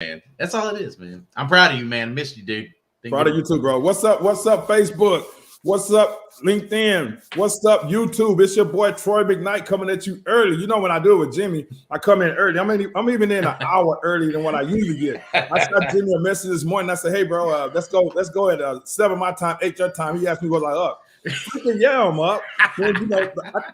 man. That's all it is, man. I'm proud of you, man. Missed you, dude. Proud of you too, bro. What's up? What's up, Facebook? What's up, LinkedIn? What's up, YouTube? It's your boy Troy McKnight coming at you early. You know when I do it with Jimmy, I come in early. I'm even in an hour earlier than what I usually get. I sent Jimmy a message this morning. I said, "Hey, bro, let's go at 7 my time, 8 your time." He asked me, "Was I up?" Freaking yeah, I'm up. Man,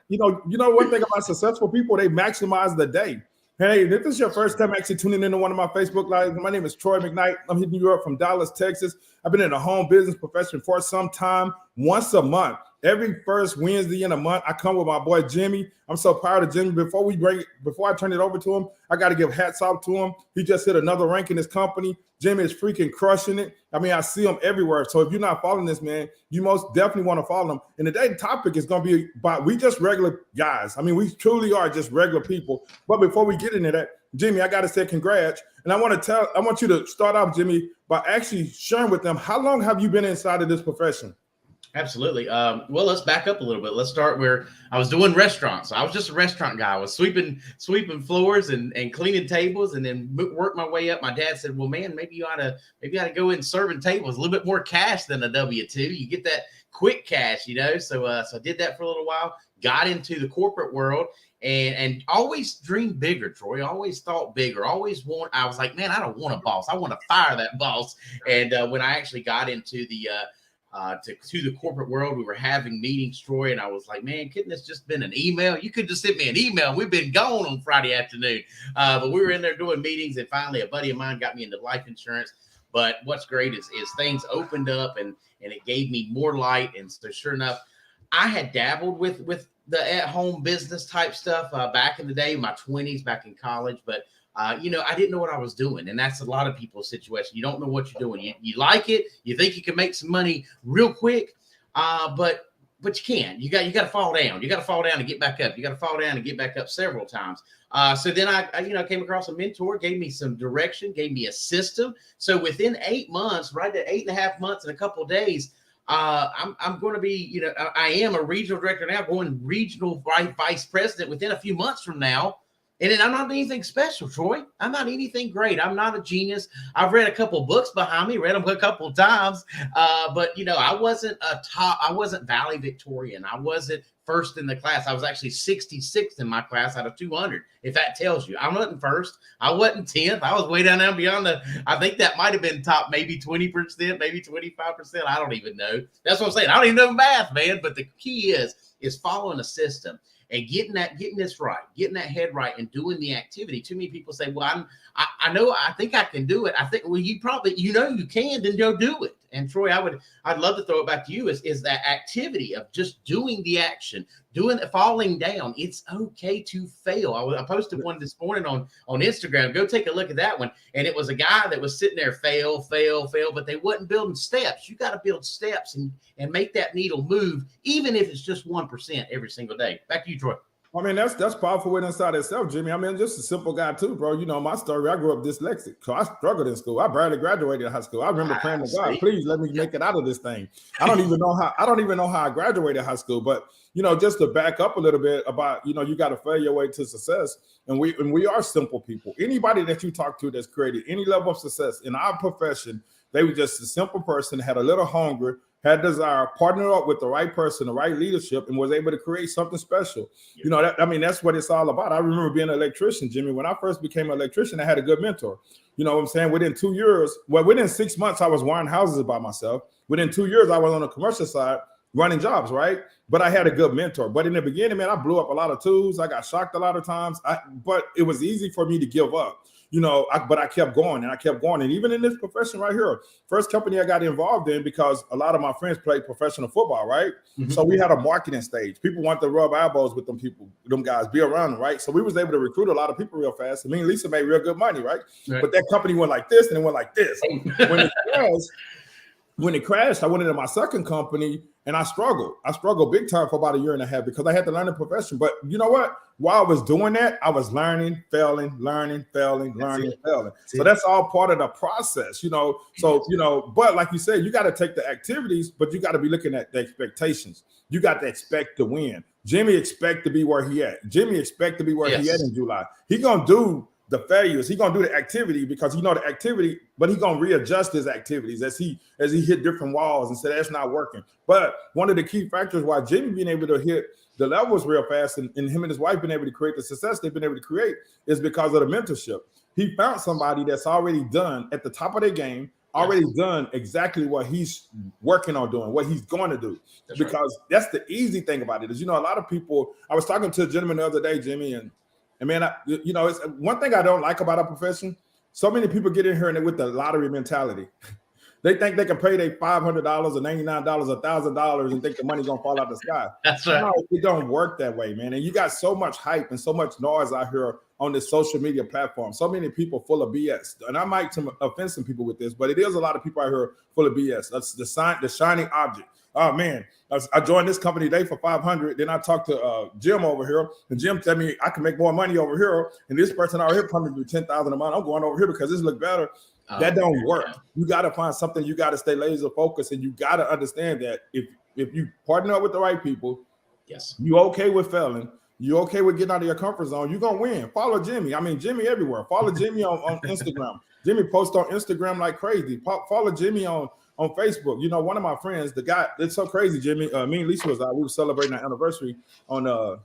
you know one thing about successful people, they maximize the day. Hey, if this is your first time actually tuning into one of my Facebook lives, my name is Troy McKnight. I'm hitting you up from Dallas, Texas. I've been in the home business profession for some time, once a month. Every first Wednesday in a month, I come with my boy Jimmy. I'm so proud of Jimmy. Before I turn it over to him, I got to give hats off to him. He just hit another rank in his company. Jimmy is freaking crushing it. I mean, I see him everywhere. So if you're not following this, man, you most definitely want to follow him. And today's topic is going to be about we just regular guys. I mean, we truly are just regular people. But before we get into that, Jimmy, I got to say congrats. And I want you to start off, Jimmy, by actually sharing with them, how long have you been inside of this profession? Absolutely. Well, let's back up a little bit. Let's start where I was doing restaurants. I was just a restaurant guy. I was sweeping floors and cleaning tables, and then worked my way up. My dad said, "Well, man, maybe you ought to go in serving tables. A little bit more cash than a W-2. You get that quick cash, you know." So I did that for a little while. Got into the corporate world and always dreamed bigger, Troy. Always thought bigger. I was like, man, I don't want a boss. I want to fire that boss. And when I actually got into the to the corporate world, we were having meetings, Troy, and I was like, man, couldn't this just been an email? You could just send me an email. We've been gone on Friday afternoon. But we were in there doing meetings, and finally a buddy of mine got me into life insurance. But what's great is things opened up and it gave me more light. And so sure enough, I had dabbled with the at-home business type stuff back in the day, my 20s, back in college. But I didn't know what I was doing. And that's a lot of people's situation. You don't know what you're doing. You like it. You think you can make some money real quick. But you can't. You got to fall down. You got to fall down and get back up. You got to fall down and get back up several times. So then I came across a mentor, gave me some direction, gave me a system. So within 8 months, right at 8.5 months and a couple of days, I'm going to be, I am a regional director now, going regional vice president within a few months from now. And I'm not anything special, Troy. I'm not anything great. I'm not a genius. I've read a couple books behind me, read them a couple of times. But I wasn't valedictorian. I wasn't first in the class. I was actually 66th in my class out of 200. If that tells you, I wasn't first. I wasn't 10th. I was way down there beyond I think that might've been top, maybe 20%, maybe 25%. I don't even know. That's what I'm saying. I don't even know math, man. But the key is following a system. And getting this right, getting that head right, and doing the activity. Too many people say, "Well, I think I can do it." I think, well, you probably, you can, then go do it. And Troy, I'd love to throw it back to you. Is that activity of just doing the action, falling down. It's okay to fail. I posted one this morning on Instagram. Go take a look at that one. And it was a guy that was sitting there, fail, but they wasn't building steps. You got to build steps and make that needle move, even if it's just 1% every single day. Back to you, Troy. I mean, that's powerful within inside itself, Jimmy. I mean, just a simple guy too, bro. You know, my story, I grew up dyslexic. So I struggled in school. I barely graduated high school. I remember praying to God, please let me make it out of this thing. I don't even know how I graduated high school. But, just to back up a little bit about, you got to fail your way to success. And we are simple people. Anybody that you talk to that's created any level of success in our profession, they were just a simple person, had a little hunger, had desire, partnered up with the right person, the right leadership, and was able to create something special. Yeah. That's what it's all about. I remember being an electrician, Jimmy. When I first became an electrician, I had a good mentor. You know what I'm saying? Within 6 months, I was wiring houses by myself. Within 2 years, I was on the commercial side running jobs, right? But I had a good mentor. But in the beginning, man, I blew up a lot of tools. I got shocked a lot of times. But it was easy for me to give up. But I kept going and I kept going. And even in this profession right here, first company I got involved in, because a lot of my friends played professional football, right? Mm-hmm. So we had a marketing stage. People want to rub elbows with them guys, be around them, right? So we was able to recruit a lot of people real fast. Me and Lisa made real good money, right? But that company went like this and it went like this. When it crashed, I went into my second company and I struggled. I struggled big time for about 1.5 years because I had to learn the profession. But you know what? While I was doing that, I was learning, failing. So that's all part of the process, but like you said, you got to take the activities, but you got to be looking at the expectations. You got to expect to win. Jimmy expect to be where he at. He at in July. He going to do the failures. He gonna do the activity because he know the activity, but he gonna readjust his activities as he hit different walls and say that's not working. But one of the key factors why Jimmy being able to hit the levels real fast and him and his wife being able to create the success they've been able to create is because of the mentorship. He found somebody that's already done at the top of their game, already done exactly what he's working on doing, what he's going to do. That's the easy thing about it is, a lot of people, I was talking to a gentleman the other day, Jimmy, and man, it's one thing I don't like about our profession. So many people get in here and with the lottery mentality. They think they can pay their $500 or $99 or $1,000 and think the money's gonna fall out the sky. That's right. No, it don't work that way, man. And you got so much hype and so much noise out here on this social media platform. So many people full of BS. And I might offend some people with this, but it is a lot of people out here full of BS. That's the shining object. Oh man, I joined this company today for $500. Then I talked to Jim over here, and Jim tell me I can make more money over here. And this person out here coming to do $10,000 a month. I'm going over here because this look better. That don't work. You got to find something. You got to stay laser focused, and you got to understand that if you partner up with the right people, you okay with failing. You okay with getting out of your comfort zone. You're gonna win. Follow Jimmy. I mean, Jimmy everywhere. Follow Jimmy on Instagram. Jimmy posts on Instagram like crazy. Follow Jimmy on Facebook. One of my friends, the guy, it's so crazy, Jimmy. Me and Lisa we were celebrating our anniversary on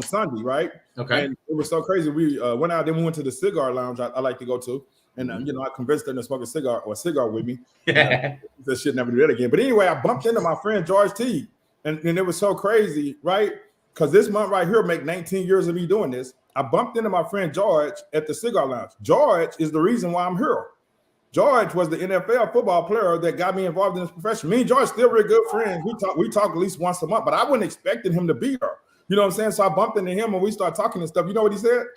Sunday, right? Okay. And it was so crazy. We went out, then we went to the cigar lounge I like to go to. And I convinced them to smoke a cigar with me. That shit never do that again. But anyway, I bumped into my friend George T. And it was so crazy, right? Because this month right here make 19 years of me doing this. I bumped into my friend George at the cigar lounge. George is the reason why I'm here. George was the NFL football player that got me involved in this profession. Me and George still really good friends. We talk at least once a month, but I wasn't expecting him to be there. You know what I'm saying? So I bumped into him and we started talking and stuff. You know what he said?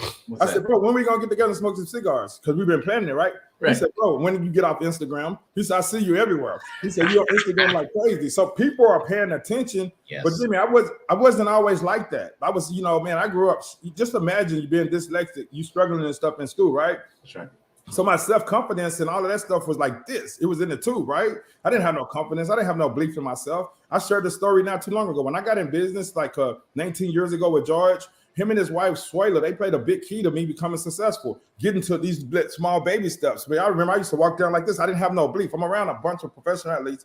I said, bro, when we gonna get together and smoke some cigars? Because we've been planning it, right? He said, bro, when did you get off Instagram? He said, I see you everywhere. He said, you're on Instagram like crazy. So people are paying attention. Yes. But Jimmy, I wasn't always like that. I was, man, I grew up. Just imagine you being dyslexic, you struggling and stuff in school, right? That's right. So my self-confidence and all of that stuff was like this. It was in the tube, right? I didn't have no confidence. I didn't have no belief in myself. I shared the story not too long ago. When I got in business, like 19 years ago with George, him and his wife, Swayla, they played a big key to me becoming successful, getting to these small baby steps. I remember I used to walk down like this. I didn't have no belief. I'm around a bunch of professional athletes.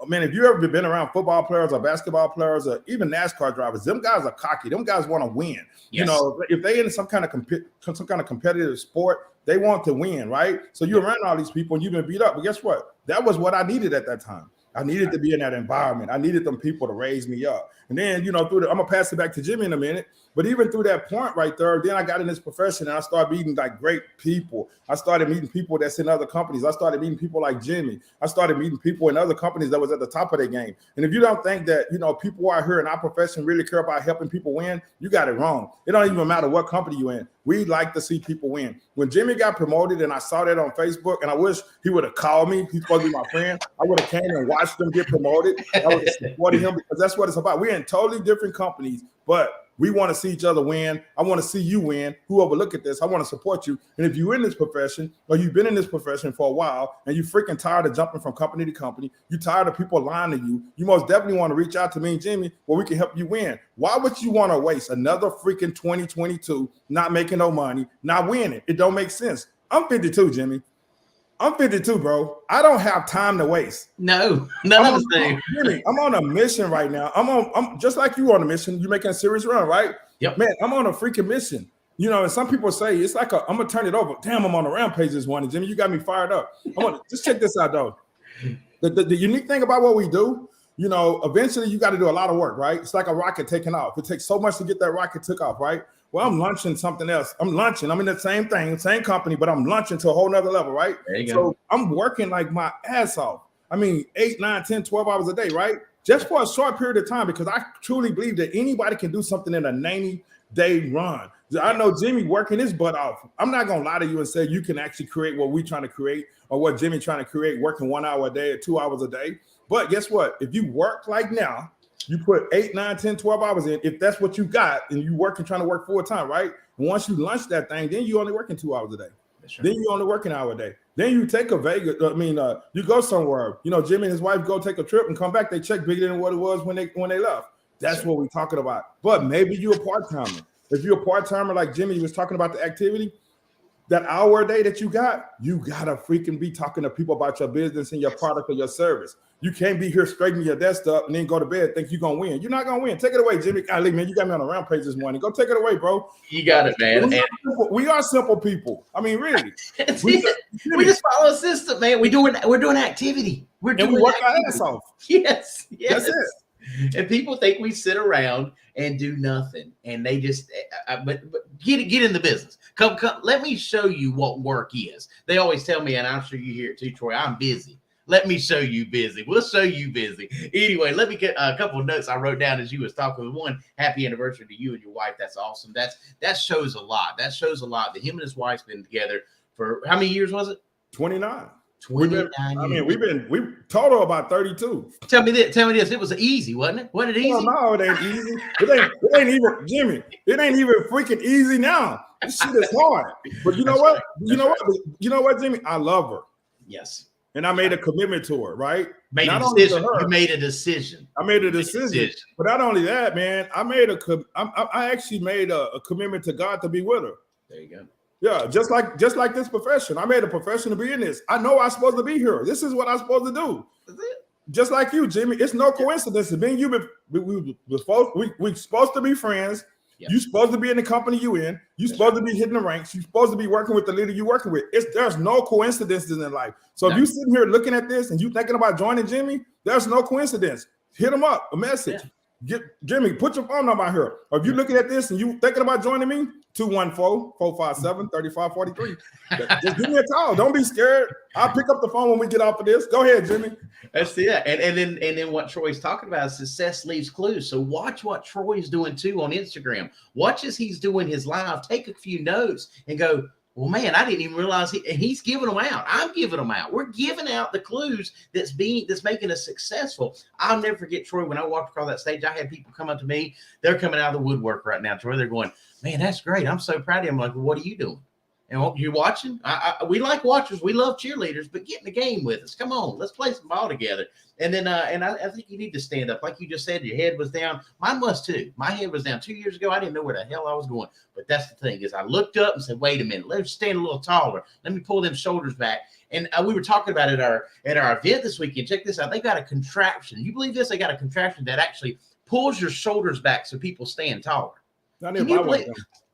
Man, if you ever been around football players or basketball players or even NASCAR drivers, them guys are cocky. Them guys want to win. Yes. If they in some kind of competitive sport, they want to win, right? So you're around all these people and you've been beat up. But guess what? That was what I needed at that time. I needed to be in that environment. I needed them people to raise me up. And then, I'm gonna pass it back to Jimmy in a minute. But even through that point right there, then I got in this profession and I started meeting like great people. I started meeting people that's in other companies. I started meeting people like Jimmy. I started meeting people in other companies that was at the top of their game. And if you don't think that, people out here in our profession really care about helping people win, you got it wrong. It don't even matter what company you're in. We like to see people win. When Jimmy got promoted and I saw that on Facebook, and I wish he would have called me. He's supposed to be my friend. I would have came and watched him get promoted. I would have supported him because that's what it's about. We're in totally different companies, but we want to see each other win. I want to see you win. Whoever look at this, I want to support you. And if you're in this profession or you've been in this profession for a while and you're freaking tired of jumping from company to company, you're tired of people lying to you, you most definitely want to reach out to me and Jimmy where we can help you win. Why would you want to waste another freaking 2022 not making no money, not winning? It don't make sense. I'm 52, Jimmy. I'm 52, bro. I don't have time to waste. No, none of us do. Jimmy, I'm on a mission right now. I'm just like you on a mission. You're making a serious run, right? Yep. Man, I'm on a freaking mission. And some people say it's like I'm gonna turn it over. Damn, I'm on a rampage this morning, Jimmy. You got me fired up. Just check this out, though. The unique thing about what we do, eventually you got to do a lot of work, right? It's like a rocket taking off. It takes so much to get that rocket took off, right? Well, I'm launching something else. I'm in the same thing, same company, but I'm launching to a whole nother level, right? So I'm working like my ass off. 8, 9, 10, 12 hours a day, right? Just for a short period of time, because I truly believe that anybody can do something in a 90-day run. I know Jimmy working his butt off. I'm not going to lie to you and say you can actually create what we're trying to create or what Jimmy's trying to create working 1 hour a day or 2 hours a day. But guess what? If you work like now, you put 8, 9, 10, 12 hours in, if that's what you got, and you working, trying to work full time, right? And once you lunch that thing, then you only working 2 hours a day. Right. Then you only work an hour a day. Then you take a Vegas, you go somewhere. Jimmy and his wife go take a trip and come back, they check bigger than what it was when they left. That's what we're talking about. But maybe you're a part-timer. If you're a part-timer like Jimmy was talking about the activity, that hour a day that you gotta freaking be talking to people about your business and your product or your service. You can't be here straightening your desk up and then go to bed think you're gonna win. You're not gonna win. Take it away, Jimmy. Golly, man, you got me on a rampage this morning. Go take it away, bro. You got it, man. We are simple people. I mean, really. We just follow a system, man. We're doing activity. We work our ass off. Yes. That's it. And people think we sit around and do nothing, and they just but get in the business. Come, let me show you what work is. They always tell me, and I'm sure you hear it too, Troy, I'm busy. Let me show you busy. We'll show you busy. Anyway, let me get a couple of notes I wrote down as you was talking. One, happy anniversary to you and your wife. That's awesome. That shows a lot. That shows a lot that him and his wife's been together for how many years was it? 29. 29 years. We total about 32. Tell me this. It was easy, wasn't it? Wasn't it easy? No, it ain't easy. It ain't even, Jimmy. It ain't even freaking easy now. This shit is hard. But you know what? You know what, Jimmy? I love her. Yes. And I made a commitment to her, right? You made a decision. I made a decision. But not only that, man, I actually made a commitment to God to be with her. There you go. Yeah, just like this profession. I made a profession to be in this. I know I'm supposed to be here. This is what I'm supposed to do. That's it. Just like you, Jimmy. It's no coincidence. Me and you, we're supposed to be friends. Yep. You're supposed to be in the company you in. You're supposed to be hitting the ranks. You're supposed to be working with the leader you're working with. There's no coincidences in life. So if you're sitting here looking at this and you thinking about joining Jimmy, there's no coincidence. Hit him up, a message. Yeah. Get Jimmy, put your phone number out here. Or if you're looking at this and you thinking about joining me, 214-457-3543. Just give me a call. Don't be scared. I'll pick up the phone when we get off of this. Go ahead, Jimmy. That's it. And then what Troy's talking about is success leaves clues. So watch what Troy's doing too on Instagram. Watch as he's doing his live. Take a few notes and go, well, man, I didn't even realize he's giving them out. I'm giving them out. We're giving out the clues that's making us successful. I'll never forget, Troy, when I walked across that stage, I had people come up to me. They're coming out of the woodwork right now, Troy. They're going, man, that's great. I'm so proud of you. I'm like, well, what are you doing? And you watching? We like watchers. We love cheerleaders, but get in the game with us. Come on, let's play some ball together. And then, I think you need to stand up, like you just said. Your head was down. Mine was too. My head was down 2 years ago. I didn't know where the hell I was going. But that's the thing is, I looked up and said, "Wait a minute. Let's stand a little taller. Let me pull them shoulders back." And we were talking about it at our event this weekend. Check this out. They got a contraption. You believe this? They got a contraption that actually pulls your shoulders back so people stand taller. I need my one.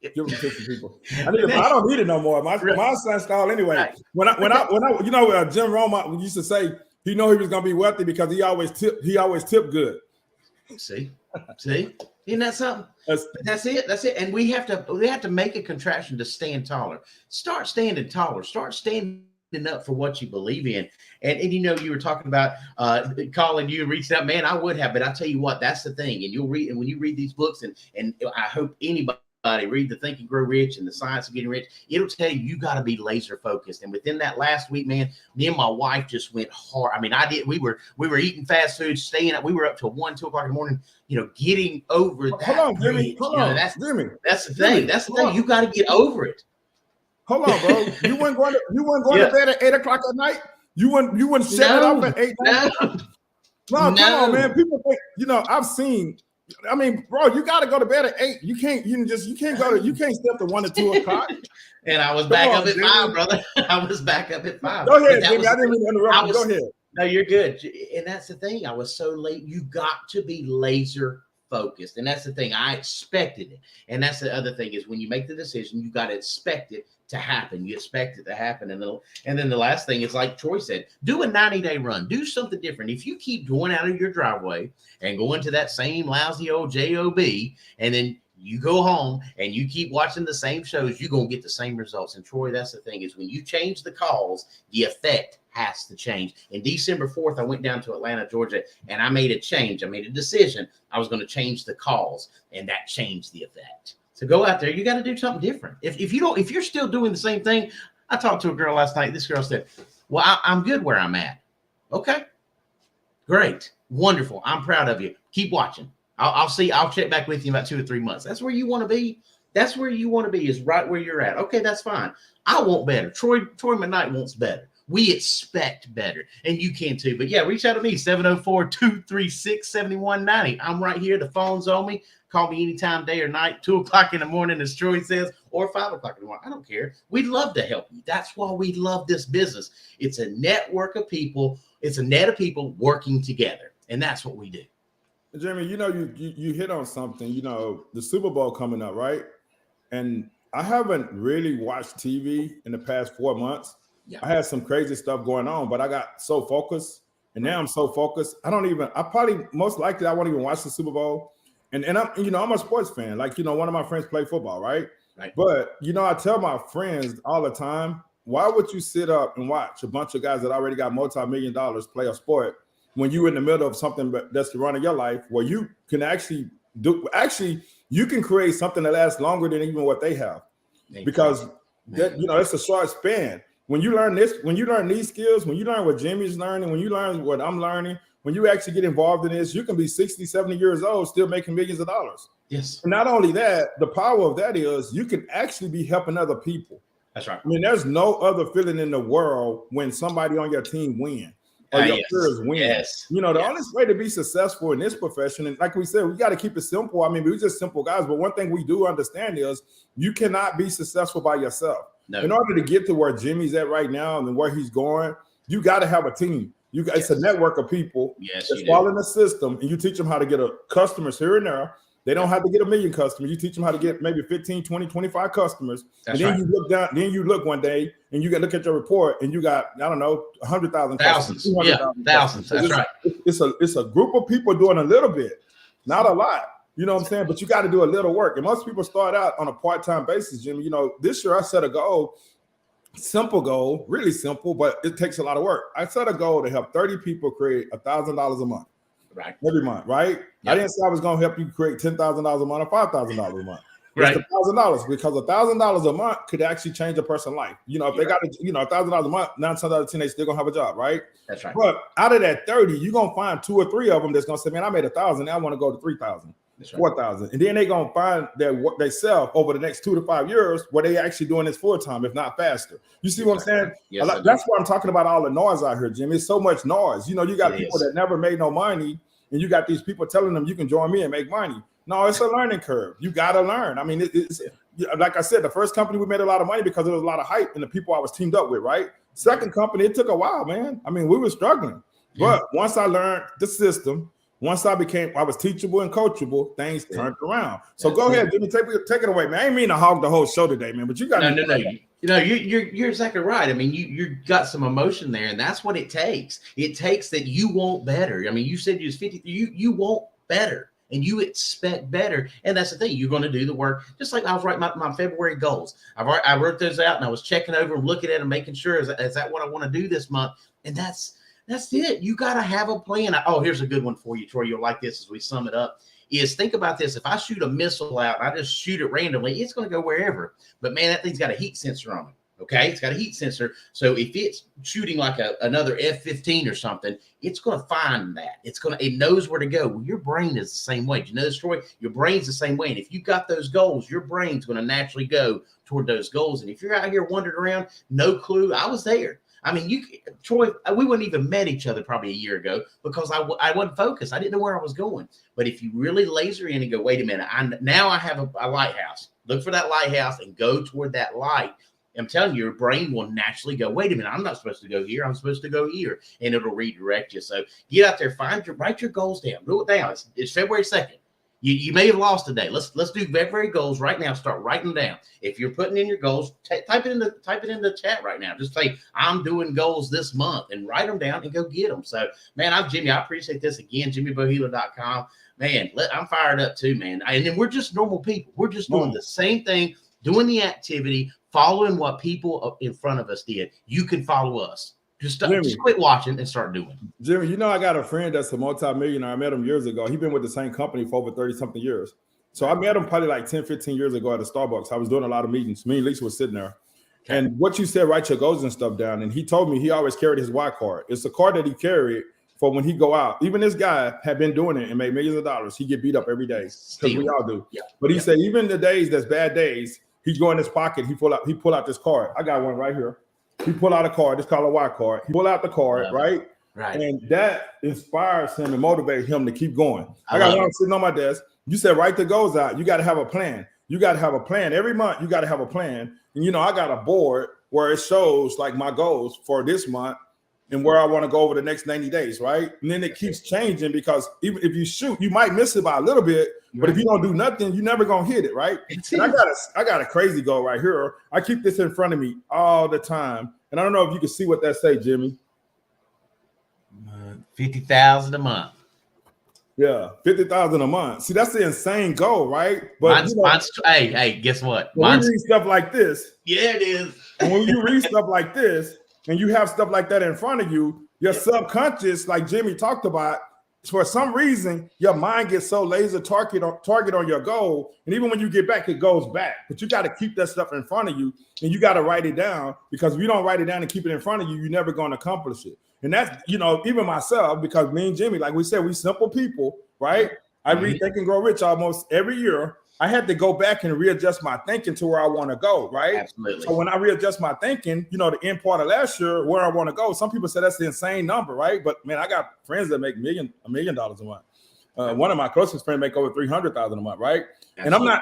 Give them 50 people. I don't need it no more. My son's tall anyway. Right. When I Jim Roma used to say he knew he was gonna be wealthy because he always tipped good. See, isn't that something? That's it. And we have to make a contraption to stand taller. Start standing taller. Start standing up for what you believe in. And you were talking about calling you and reaching out. Man, I would have, but I tell you what, that's the thing. And when you read these books, and I hope anybody read the Think and Grow Rich and the Science of Getting Rich, it'll tell you got to be laser focused. And within that last week, man, me and my wife just went hard. I mean, we were eating fast food, staying up. We were up till 1, 2 o'clock in the morning, getting over that. Hold on, Jimmy. That's the thing. That's the thing. You got to get over it. Hold on, bro. You weren't going to bed at 8 o'clock at night? You wouldn't set it up at 8 No, come on, man. People think, I've seen. I mean, bro, you got to go to bed at 8. You can't step to 1 or 2 o'clock. And I was back up at 5, brother. I was back up at 5. Go ahead, Jimmy. I didn't mean to interrupt you. Go ahead. No, you're good. And that's the thing. I was so late. You got to be laser focused. And that's the thing. I expected it. And that's the other thing is when you make the decision, you got to expect it to happen. You expect it to happen. And then the last thing is, like Troy said, do a 90-day run. Do something different. If you keep going out of your driveway and going to that same lousy old job, and then you go home and you keep watching the same shows, you're going to get the same results. And Troy, that's the thing is when you change the calls, the effect has to change. In December 4th, I went down to Atlanta, Georgia, and I made a change. I made a decision. I was going to change the calls, and that changed the effect. So go out there. You got to do something different. If you're still doing the same thing. I talked to a girl last night. This girl said, well, I'm good where I'm at. Okay, great. Wonderful. I'm proud of you. Keep watching. I'll check back with you in about 2 or 3 months. That's where you want to be. That's where you want to be, is right where you're at. Okay, that's fine. I want better. Troy McKnight wants better. We expect better, and you can too. But yeah, reach out to me, 704-236-7190. I'm right here. The phone's on me. Call me anytime, day or night, 2 o'clock in the morning, as Troy says, or 5 o'clock in the morning. I don't care. We'd love to help you. That's why we love this business. It's a network of people. It's a net of people working together, and that's what we do. Jimmy, you hit on something. The Super Bowl coming up, right? And I haven't really watched TV in the past 4 months. Yeah. I had some crazy stuff going on, but I got so focused, and now I'm so focused. I probably most likely I won't even watch the Super Bowl. And I'm a sports fan. Like, one of my friends play football, right? Right. But I tell my friends all the time, why would you sit up and watch a bunch of guys that already got multi-million dollars play a sport when you're in the middle of something that's running your life, where you can you can create something that lasts longer than even what they have. Because it's a short span. When you learn these skills, when you learn what Jimmy's learning, when you learn what I'm learning, when you actually get involved in this, you can be 60, 70 years old, still making millions of dollars. Yes. And not only that, the power of that is you can actually be helping other people. That's right. I mean, there's no other feeling in the world when somebody on your team wins or your peers win. Yes. The only way to be successful in this profession, and like we said, we got to keep it simple. I mean, we're just simple guys, but one thing we do understand is you cannot be successful by yourself. No. In order to get to where Jimmy's at right now and where he's going, you got to have a team. It's a network of people that's following the system, and you teach them how to get customers here and there. They don't have to get 1 million customers. You teach them how to get maybe 15, 20, 25 customers. That's and then right. you look down, then you look one day and you got to look at your report and you got, I don't know, 100,000 thousands. Thousands. That's right. It's a group of people doing a little bit, not a lot. You know what I'm saying? But you got to do a little work. And most people start out on a part-time basis, Jimmy. This year I set a goal. Simple goal, really simple, but it takes a lot of work. I set a goal to help 30 people create $1,000 a month. Right. Every month, right? Yep. I didn't say I was going to help you create $10,000 a month or $5,000 a month. Right. It's $1,000 because $1,000 a month could actually change a person's life. If they got $1,000 a month, 9 times out of 10 they still gonna have a job, right? That's right. But out of that 30, you're gonna find 2 or 3 of them that's gonna say, "Man, I made 1,000. Now I want to go to 3,000." Right. 4,000, and then they're gonna find that what they sell over the next 2 to 5 years, where they actually doing this full time, if not faster. You see what I'm saying? Yes, that's why I'm talking about all the noise out here, Jimmy. It's so much noise. You got people that never made no money, and you got these people telling them you can join me and make money. No, it's a learning curve. You got to learn. I mean, it's like I said, the first company we made a lot of money because there was a lot of hype and the people I was teamed up with. Right. Second company, it took a while, man. I mean, we were struggling, but once I learned the system. Once I was teachable and coachable, things turned around. So go ahead, Jimmy, take it away, man. I ain't mean to hog the whole show today, man, but you got no. You're exactly right. I mean, you got some emotion there, and that's what it takes. It takes that you want better. I mean, you said you was 50. You want better, and you expect better, and that's the thing. You're going to do the work. Just like I was writing my February goals. I wrote those out, and I was checking over and looking at them, making sure is that what I want to do this month, and that's it. You got to have a plan. Oh, here's a good one for you, Troy. You'll like this as we sum it up. Is think about this. If I shoot a missile out and I just shoot it randomly, it's going to go wherever. But, man, that thing's got a heat sensor on it, okay? It's got a heat sensor. So if it's shooting like another F-15 or something, it's going to find that. It knows where to go. Well, your brain is the same way. Do you know this, Troy? Your brain's the same way. And if you've got those goals, your brain's going to naturally go toward those goals. And if you're out here wandering around, no clue, I was there. I mean, Troy, we wouldn't even met each other probably a year ago because I wasn't focused. I didn't know where I was going. But if you really laser in and go, wait a minute, now I have a lighthouse. Look for that lighthouse and go toward that light. I'm telling you, your brain will naturally go, wait a minute, I'm not supposed to go here. I'm supposed to go here. And it'll redirect you. So get out there, write your goals down. Do it down. It's February 2nd. You may have lost today. Let's do February goals right now. Start writing them down. If you're putting in your goals, type it in the chat right now. Just say I'm doing goals this month and write them down and go get them. So, man, I'm Jimmy. I appreciate this again. JimmyBoherler.com. Man, I'm fired up too, man. And then we're just normal people. We're just doing the same thing, doing the activity, following what people in front of us did. You can follow us. Just quit watching and start doing. Jimmy, I got a friend that's a multi-millionaire. I met him years ago. He's been with the same company for over 30-something years. So I met him probably like 10, 15 years ago at a Starbucks. I was doing a lot of meetings. Me and Lisa was sitting there. Okay. And what you said, write your goals and stuff down. And he told me he always carried his Y card. It's a card that he carried for when he go out. Even this guy had been doing it and made millions of dollars. He get beat up every day because we all do. Yeah. But he said even the days that's bad days, he go in his pocket. He pull out this card. I got one right here. he pull out a card. It's called a Y card. He pull out the card, right? Right. And that inspires him and motivates him to keep going. I got one sitting on my desk. You said write the goals out. You got to have a plan. You got to have a plan. Every month you got to have a plan. And, you know, I got a board where it shows like my goals for this month and where I want to go over the next 90 days, right? And then it keeps changing because even if you shoot, you might miss it by a little bit, but if you don't do nothing, you're never going to hit it, right? And I got a crazy goal right here. I keep this in front of me all the time. And I don't know if you can see what that say, Jimmy. 50,000 a month. Yeah, 50,000 a month. See, that's the insane goal, right? But mine's hey, guess what? When we read stuff like this, yeah, it is. And when you read stuff like this, and you have stuff like that in front of you, your subconscious, like Jimmy talked about, for some reason, your mind gets so laser target on your goal, and even when you get back, it goes back. But you got to keep that stuff in front of you, and you got to write it down, because if you don't write it down and keep it in front of you, you're never going to accomplish it. And that's, you know, even myself, because me and Jimmy, like we said, we simple people, right? I read Think and Grow Rich almost every year. I had to go back and readjust my thinking to where I want to go, right? Absolutely. So when I readjust my thinking, you know, the end part of last year, where I want to go, some people say that's the insane number, right? But man, I got friends that make $1 million a month. One of my closest friends make over 300,000 a month, right? Absolutely.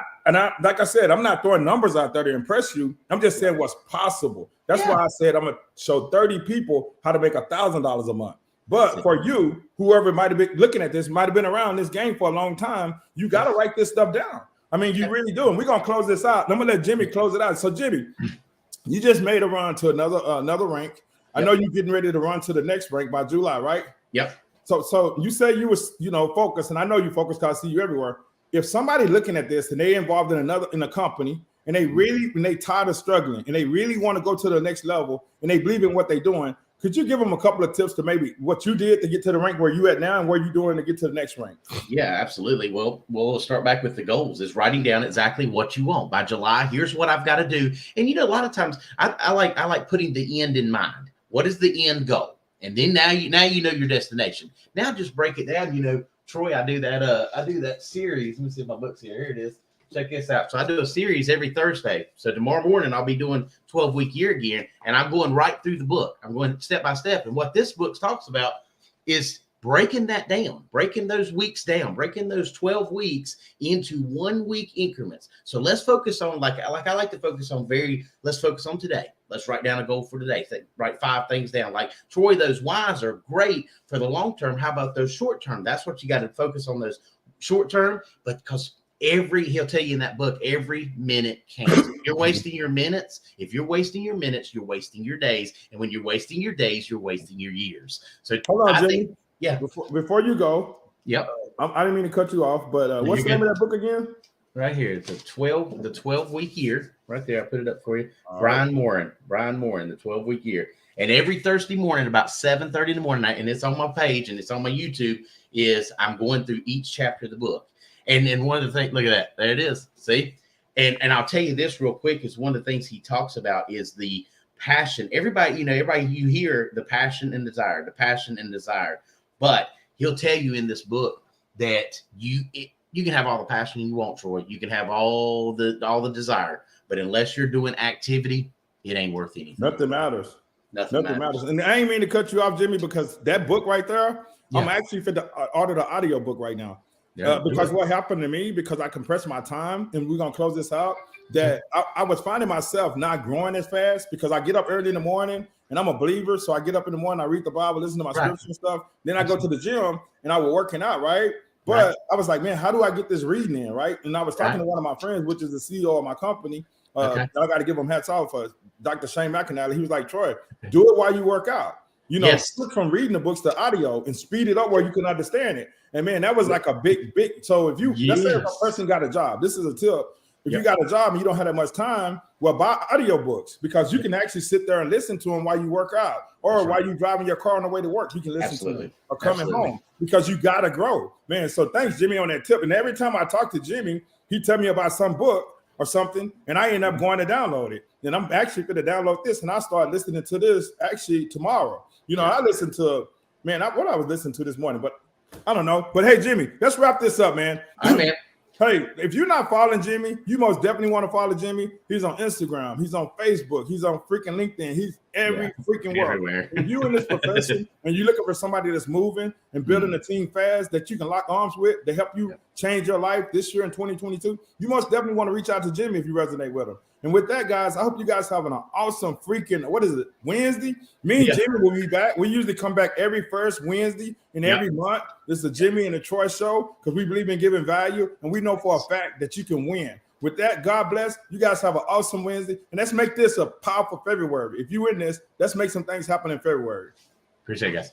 Like I said, I'm not throwing numbers out there to impress you. I'm just saying what's possible. That's why I said I'm gonna show 30 people how to make $1,000 a month. But for you, whoever might have been looking at this, might have been around this game for a long time, you got to write this stuff down. I mean, you really do. And we're gonna close this out. I'm gonna let Jimmy close it out. So, Jimmy, you just made a run to another rank. I know you're getting ready to run to the next rank by July, right? Yep. So you say you was, you know, focused, and I know you focused because I see you everywhere. If somebody looking at this and they involved in a company, and they tired of struggling and they really want to go to the next level and they believe in what they're doing, could you give them a couple of tips to maybe what you did to get to the rank where you at now and where you're doing to get to the next rank? Yeah, absolutely. Well, we'll start back with the goals. Is writing down exactly what you want by July. Here's what I've got to do. And you know, a lot of times I like putting the end in mind. What is the end goal? And then now you know your destination. Now just break it down. You know, Troy, I do that series. Let me see if my book's here. Here it is. Check this out. So I do a series every Thursday. So tomorrow morning, I'll be doing 12-week year again, and I'm going right through the book. I'm going step by step. And what this book talks about is breaking that down, breaking those weeks down, breaking those 12 weeks into 1 week increments. So let's focus on, like I like to focus on let's focus on today. Let's write down a goal for today. Write 5 things down. Like Troy, those whys are great for the long term. How about those short term? That's what you got to focus on, those short term, but because he'll tell you in that book, every minute counts. If you're wasting your minutes, you're wasting your days. And when you're wasting your days, you're wasting your years. So hold on, Jimmy. Yeah. Before you go. Yep. I didn't mean to cut you off, but what's the name of that book again? Right here. It's the 12-week year. Right there. I put it up for you. All Brian Morin, the 12-week year. And every Thursday morning, about 7:30 in the morning, and it's on my page and it's on my YouTube, is I'm going through each chapter of the book. And one of the things, look at that. There it is. See? And I'll tell you this real quick, is one of the things he talks about is the passion. Everybody you hear the passion and desire. But he'll tell you in this book that you can have all the passion you want, Troy. You can have all the desire. But unless you're doing activity, it ain't worth anything. Nothing matters. Nothing matters. And I ain't mean to cut you off, Jimmy, because that book right there, I'm actually for the order the audio book right now. Because what happened to me, because I compressed my time, and we're gonna close this out, that I was finding myself not growing as fast because I get up early in the morning and I'm a believer. So I get up in the morning, I read the Bible, listen to my scripture and stuff. Then I go to the gym and I was working out, right? But I was like, man, how do I get this reading in, right? And I was talking to one of my friends, which is the CEO of my company. I got to give him hats off for Dr. Shane McAnally. He was like, Troy, do it while you work out. You know, switch from reading the books to audio and speed it up where you can understand it. And man, that was like a big. So if you, let's say if a person got a job, this is a tip. If you got a job and you don't have that much time, well, buy audio books, because you can actually sit there and listen to them while you work out, or while you're driving your car on the way to work. You can listen to them or coming home, because you got to grow, man. So thanks, Jimmy, on that tip. And every time I talk to Jimmy, he tell me about some book or something, and I end up going to download it. And I'm actually going to download this, and I start listening to this actually tomorrow. You know, I listened to, what I was listening to this morning, but I don't know. But hey, Jimmy, let's wrap this up, man. All right, man. Hey, if you're not following Jimmy, you most definitely want to follow Jimmy. He's on Instagram. He's on Facebook. He's on freaking LinkedIn. He's every freaking world. Everywhere. If you're in this profession and you're looking for somebody that's moving and building a team fast that you can lock arms with to help you change your life this year in 2022, you most definitely want to reach out to Jimmy if you resonate with him. And with that, guys, I hope you guys having an awesome freaking, what is it, Wednesday? Me and Jimmy will be back. We usually come back every first Wednesday in every month. This is the Jimmy and the Troy show because we believe in giving value, and we know for a fact that you can win. With that, God bless. You guys have an awesome Wednesday, and let's make this a powerful February. If you're in this, let's make some things happen in February. Appreciate it, guys.